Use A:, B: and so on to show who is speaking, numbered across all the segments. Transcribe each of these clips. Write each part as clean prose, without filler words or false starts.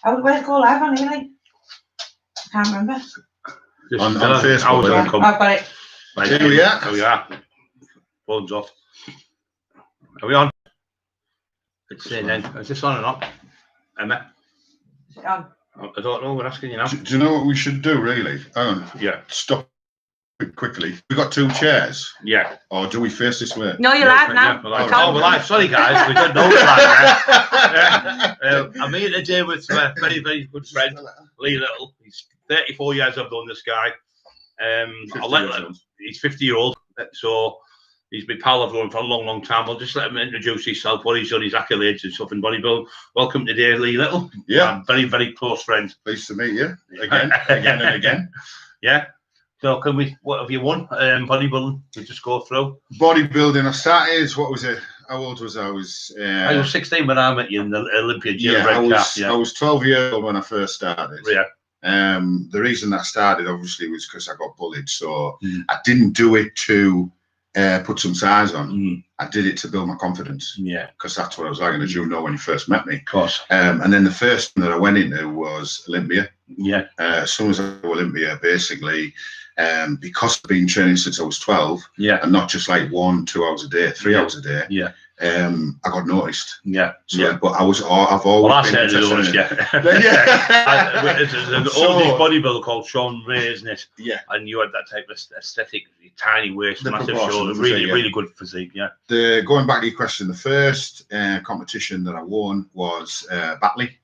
A: Where's it go live on, Ely? I can't remember.
B: On Facebook.
A: Yeah, I've got it.
B: Right, here we are. Here we are. Phone's off. Are we on? It's saying then. Is this on or not? Emma?
A: Is it on?
B: I don't know. We're asking you now.
C: Do you know what we should do, really?
B: Yeah.
C: Stop it quickly. We got 2 chairs.
B: Yeah.
C: Or do we face this way?
A: No, you're live now.
B: Yeah, we're live. Oh, we're live. Sorry, guys. We didn't know we were live. I'm here today with a very, very good friend, Lee Little. He's 34 years I've known this guy. He's 50-year-old, so he's been pal of known for a long, long time. I'll just let him introduce himself, what he's done, his accolades and stuff in bodybuilding. Welcome today, Lee Little.
C: Yeah.
B: Very, very close friend.
C: Pleased to meet you again, again and again.
B: Yeah. So what have you won? Bodybuilding, we just go through.
C: Bodybuilding, I started, what was it? How old was I?
B: I was 16 when I met you in the Olympia gym.
C: I was 12 years old when I first started.
B: Yeah.
C: The reason that started obviously was because I got bullied, so I didn't do it to put some size on. I did it to build my confidence.
B: Yeah,
C: because that's what I was like, as you know, when you first met me.
B: Of course.
C: And then the first thing that I went into was Olympia.
B: Yeah.
C: As soon as I went to Olympia, basically, because I've been training since I was 12.
B: Yeah.
C: And not just like 1-2 hours a day, 3 hours a day.
B: Yeah.
C: I got noticed.
B: Yeah.
C: So,
B: yeah.
C: But I've always been
B: noticed,
C: yeah.
B: There's an oldest bodybuilder called Sean Ray, isn't it?
C: Yeah.
B: And you had that type of aesthetic, tiny waist,
C: The
B: massive
C: proportions,
B: shoulders, really good physique, yeah.
C: Going back to your question, the first competition that I won was Batley.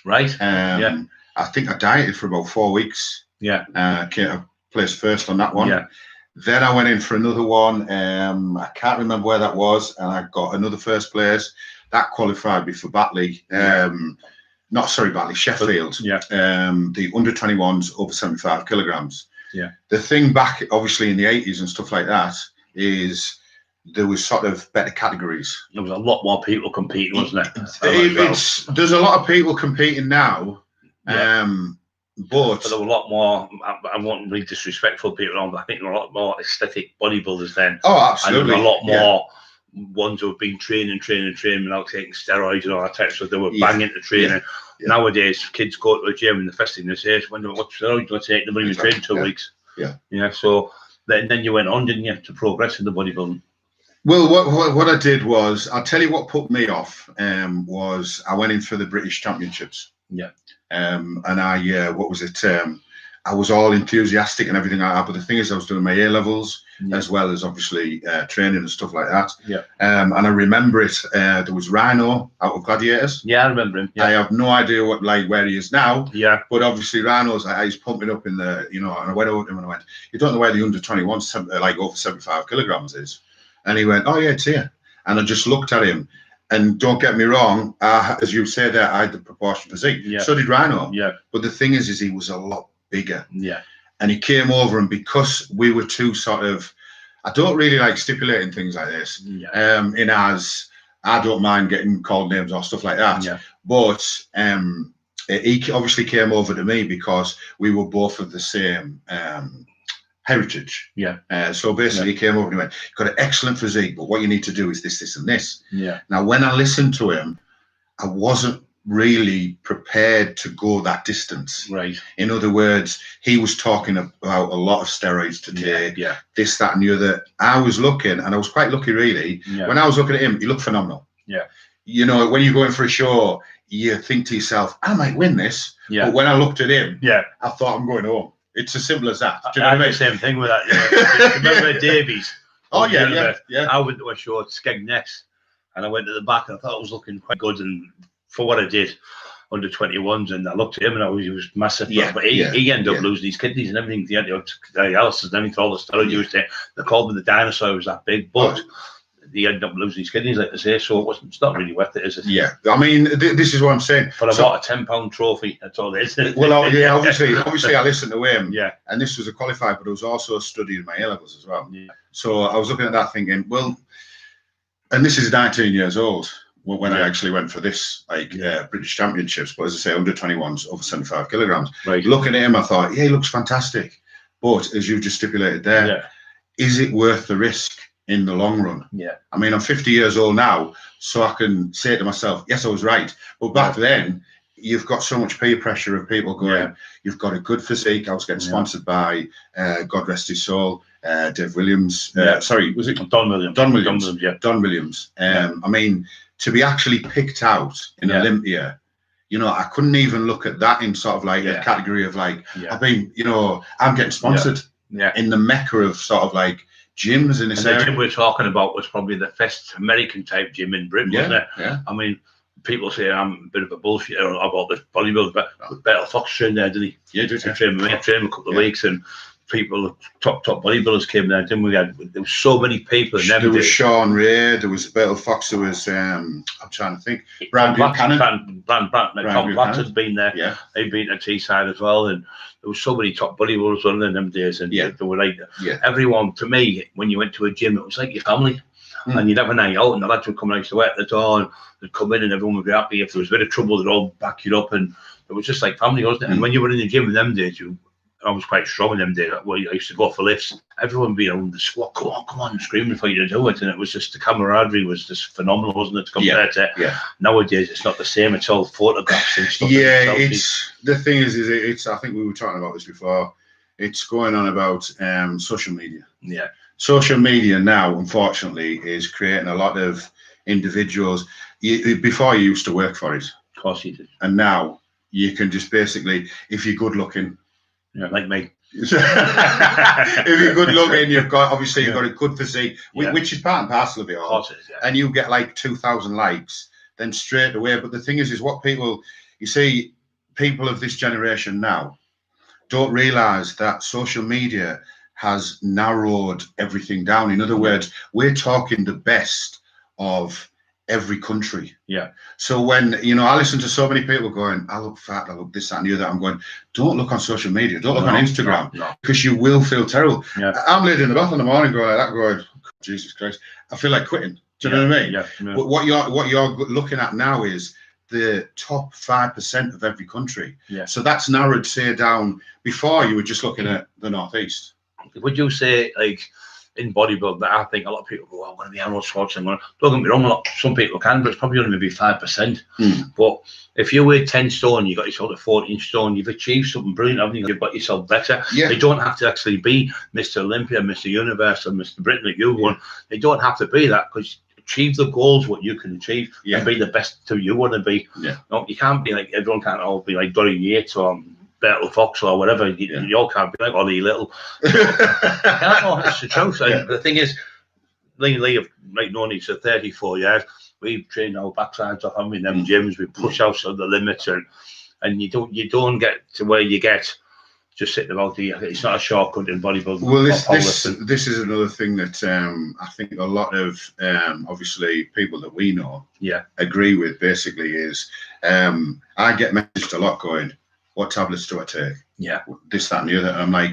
B: Right.
C: Yeah. I think I dieted for about 4 weeks.
B: Yeah.
C: I placed first on that one.
B: Yeah.
C: Then I went in for another one. I can't remember where that was, and I got another first place. That qualified me for Batley. Batley, Sheffield.
B: Yeah.
C: The under 21s over 75 kilograms.
B: Yeah.
C: The thing back, obviously, in the 80s and stuff like that, is there was sort of better categories.
B: There was a lot more people competing, wasn't there?
C: There's a lot of people competing now.
B: Yeah.
C: But
B: there were a lot more. I won't be disrespectful people on, but I think there were a lot more aesthetic bodybuilders then.
C: Oh, absolutely.
B: And there were a lot more ones who have been training without taking steroids and all that type of stuff. They were banging to training. Yeah. Nowadays, kids go to the gym and the first thing they say is, "What steroids do I take?" They've even trained 2 weeks.
C: Yeah.
B: Yeah. So then you went on, didn't you, to progress in the bodybuilding?
C: Well, what I did was, I'll tell you what put me off. Was I went in for the British Championships.
B: Yeah.
C: And I, I was all enthusiastic and everything like that. But the thing is, I was doing my A-levels as well as obviously training and stuff like that.
B: Yeah.
C: And I remember it. There was Rhino out of Gladiators.
B: Yeah, I remember him. Yeah.
C: I have no idea where he is now.
B: Yeah.
C: But obviously Rhino's, he's pumping up in the, and I went over to him and I went, "You don't know where the under 21, like over 75 kilograms is?" And he went, "Oh yeah, it's here." And I just looked at him. And don't get me wrong, as you say there, I had the proportion physique.
B: Yeah.
C: So did Rhino.
B: Yeah.
C: But the thing is he was a lot bigger.
B: Yeah.
C: And he came over, and because we were too sort of, I don't really like stipulating things like this.
B: Yeah.
C: In as I don't mind getting called names or stuff like that.
B: Yeah.
C: But he obviously came over to me because we were both of the same heritage.
B: Yeah.
C: So basically he came over and he went, "You've got an excellent physique, but what you need to do is this, this and this."
B: Yeah.
C: Now, when I listened to him, I wasn't really prepared to go that distance.
B: Right.
C: In other words, he was talking about a lot of steroids to take, this, that, and the other. I was looking, and I was quite lucky, really. Yeah. When I was looking at him, he looked phenomenal.
B: Yeah.
C: When you're going for a show, you think to yourself, "I might win this."
B: Yeah.
C: But when I looked at him,
B: I
C: thought, "I'm going home." It's as simple as that.
B: Do you know what I mean? Same thing with that. Remember Davies?
C: Oh, yeah.
B: I went to a show at Skegness, and I went to the back, and I thought I was looking quite good. And for what I did, under 21s, and I looked at him, and he was massive.
C: Yeah,
B: but he ended up losing his kidneys and everything. He had dialysis and everything for all the steroids he was taking. They called him the dinosaur. He was that big, but he ended up losing his kidneys, like they say. So it's not really worth it, is it?
C: Yeah. I mean, this is what I'm saying.
B: For about a £10 trophy, that's all it is.
C: Well, obviously I listened to him.
B: Yeah.
C: And this was a qualified, but I was also studying my A-levels as well.
B: Yeah.
C: So I was looking at that thinking, well, and this is 19 years old when I actually went for this, British Championships. But as I say, under 21s, over 75 kilograms.
B: Right.
C: Looking at him, I thought, he looks fantastic. But as you just stipulated there, is it worth the risk in the long run?
B: Yeah.
C: I mean, I'm 50 years old now, so I can say to myself, yes, I was right. But back then, you've got so much peer pressure of people going, you've got a good physique. I was getting sponsored by, God rest his soul, Dave Williams. Sorry, was it
B: Don Williams?
C: Don Williams.
B: Yeah.
C: Don Williams. I mean, to be actually picked out in Olympia, you know, I couldn't even look at that in sort of like a category of like, I mean, you know, I'm getting sponsored in the mecca of sort of like gyms in this area.
B: The gym we're talking about was probably the first American type gym in Britain, wasn't it?
C: Yeah.
B: I mean, people say I'm a bit of a bullshitter about this bodybuilding, but Better Fox trained there, didn't he?
C: Yeah, did he?
B: Trained with me. I trained him a couple of weeks, and people, top bodybuilders came there, didn't we? There was so many people in them.
C: There was Sean Ray, there was Better Fox, there was I'm trying to think, Brad Buchanan.
B: Tom Blatt had been there.
C: Yeah.
B: He'd been at Teesside as well, and there was so many top bodybuilders on in them days, and they were like everyone. To me, when you went to a gym, it was like your family. And you'd have a night out, and the lads would come out to work at the door, and they'd come in, and everyone would be happy. If there was a bit of trouble, they'd all back you up, and it was just like family, wasn't it? And when you were in the gym in them days, I was quite strong in them days. Well, I used to go for lifts. Everyone would be around the squat, come on, screaming for you to do it, and it was just the camaraderie was just phenomenal, wasn't it? Compared to nowadays, it's not the same. It's all photographs and stuff.
C: Yeah, it's the thing is it's. I think we were talking about this before. It's going on about social media.
B: Yeah.
C: Social media now, unfortunately, is creating a lot of individuals. Before you used to work for it.
B: Of course you did.
C: And now you can just basically, if you're good looking.
B: Yeah, like me.
C: If you're good looking, you've got a good physique, which is part and parcel of it all.
B: Of course it is,
C: and you get like 2,000 likes, then straight away. But the thing is what people, you see, people of this generation now don't realise that social media has narrowed everything down. In other words, we're talking the best of every country.
B: Yeah.
C: So when, you know, I listen to so many people going, I look fat, I look this, that, and the other, I'm going, don't look on social media, don't look on Instagram, because you will feel terrible.
B: Yeah.
C: I'm laid in the bath in the morning going like that, going, Jesus Christ, I feel like quitting. Do you know what I mean?
B: Yeah.
C: But what you're looking at now is the top 5% of every country.
B: Yeah.
C: So that's narrowed, say, down. Before you were just looking at the Northeast.
B: Would you say, like, in bodybuilding, I think a lot of people go, I'm going to be Arnold Schwarzenegger. Don't get me wrong, some people can, but it's probably only maybe 5%. But if you weigh 10 stone, you got yourself to 14 stone, you've achieved something brilliant, haven't you? You've got yourself better.
C: Yeah.
B: They don't have to actually be Mr. Olympia, Mr. Universe, or Mr. Britain that you won. They don't have to be that, because achieve the goals what you can achieve and be the best to you want to be.
C: Yeah.
B: No, you can't be like, everyone can't all be like Donny Yates or Better Fox or whatever. You all can't be like Ollie Little. It's the truth. The thing is, Lee have known each other 34 years. We've trained our backsides off, haven't we, in them gyms. We push out to the limits, and you don't get to where you get just sitting about the. It's not a shortcut in bodybuilding.
C: Well, this is another thing that I think a lot of obviously people that we know agree with. Basically, is I get messaged a lot going, what tablets do I take?
B: Yeah.
C: This, that, and the other. And I'm like,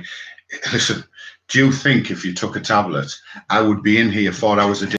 C: listen, do you think if you took a tablet, I would be in here 4 hours a day